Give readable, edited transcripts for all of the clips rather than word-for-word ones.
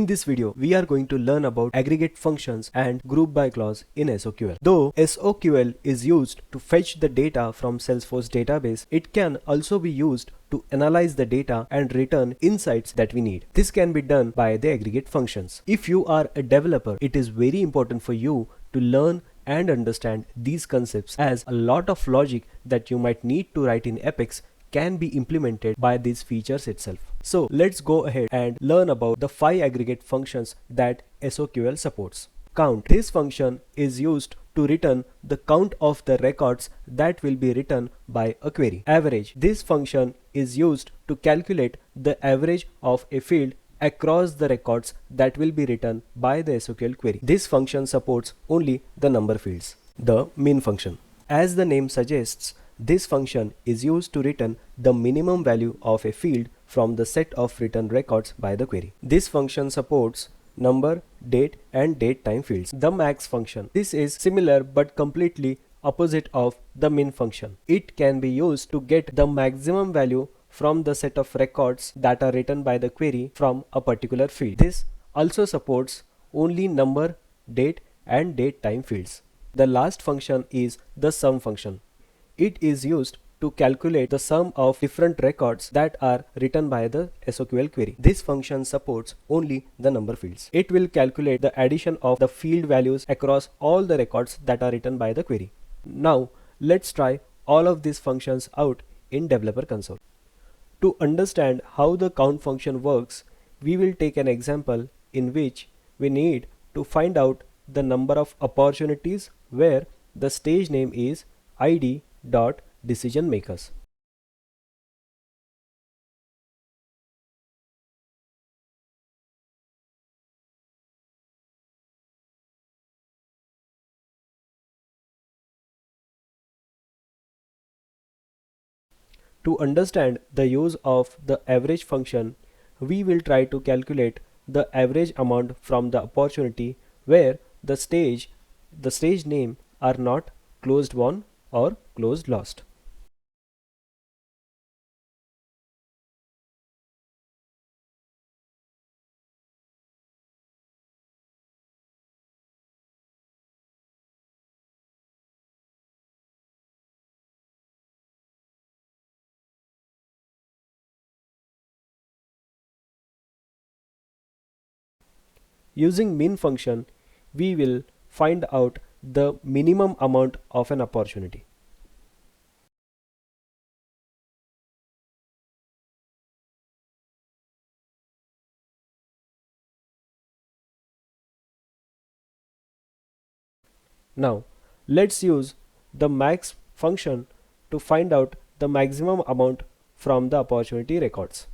In this video, we are going to learn about aggregate functions and group by clause in SOQL. Though SOQL is used to fetch the data from Salesforce database, it can also be used to analyze the data and return insights that we need. This can be done by the aggregate functions. If you are a developer, it is very important for you to learn and understand these concepts, as a lot of logic that you might need to write in Apex can be implemented by these features itself. So let's go ahead and learn about the 5 aggregate functions that SOQL supports. Count. This function is used to return the count of the records that will be written by a query. Average. This function is used to calculate the average of a field across the records that will be written by the SOQL query. This function supports only the number fields. The min function. As the name suggests, this function is used to return the minimum value of a field from the set of written records by the query. This function supports number, date and date time fields. The max function. This is similar but completely opposite of the min function. It can be used to get the maximum value from the set of records that are written by the query from a particular field. This also supports only number, date and date time fields. The last function is the sum function. It is used to calculate the sum of different records that are written by the SOQL query. This function supports only the number fields. It will calculate the addition of the field values across all the records that are written by the query. Now let's try all of these functions out in developer console. To understand how the count function works, we will take an example in which we need to find out the number of opportunities where the stage name is id.decision makers. To understand the use of the average function, we will try to calculate the average amount from the opportunity where the stage name are not closed won or closed lost. Using min function, we will find out the minimum amount of an opportunity. Now let's use the max function to find out the maximum amount from the opportunity records.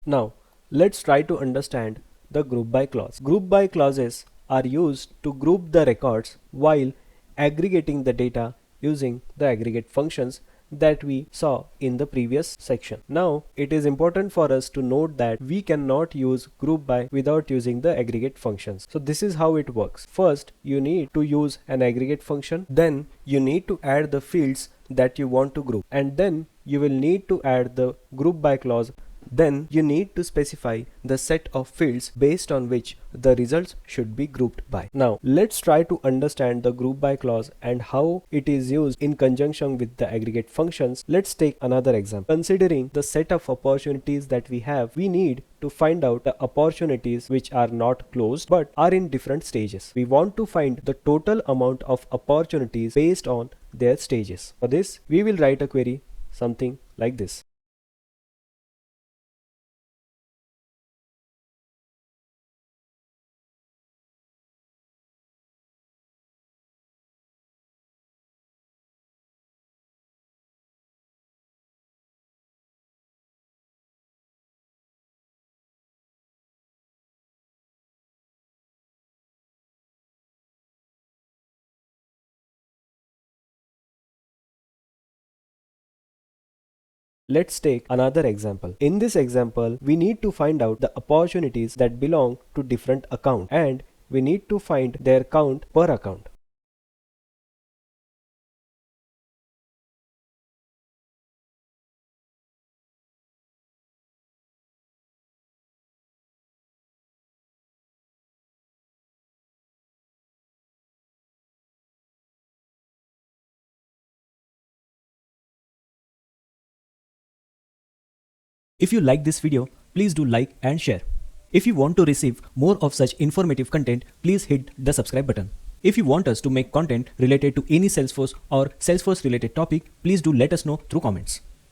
Now let's try to understand the group by clause. Group by clauses are used to group the records while aggregating the data using the aggregate functions that we saw in the previous section. Now it is important for us to note that we cannot use group by without using the aggregate functions. So this is how it works. First, you need to use an aggregate function, then you need to add the fields that you want to group, and then you will need to add the group by clause. Then you need to specify the set of fields based on which the results should be grouped by. Now let's try to understand the group by clause and how it is used in conjunction with the aggregate functions. Let's take another example. Considering the set of opportunities that we have, we need to find out the opportunities which are not closed but are in different stages. We want to find the total amount of opportunities based on their stages. For this, we will write a query something like this. Let's take another example. In this example, we need to find out the opportunities that belong to different accounts, and we need to find their count per account. If you like this video, please do like and share. If you want to receive more of such informative content, please hit the subscribe button. If you want us to make content related to any Salesforce or Salesforce related topic, please do let us know through comments.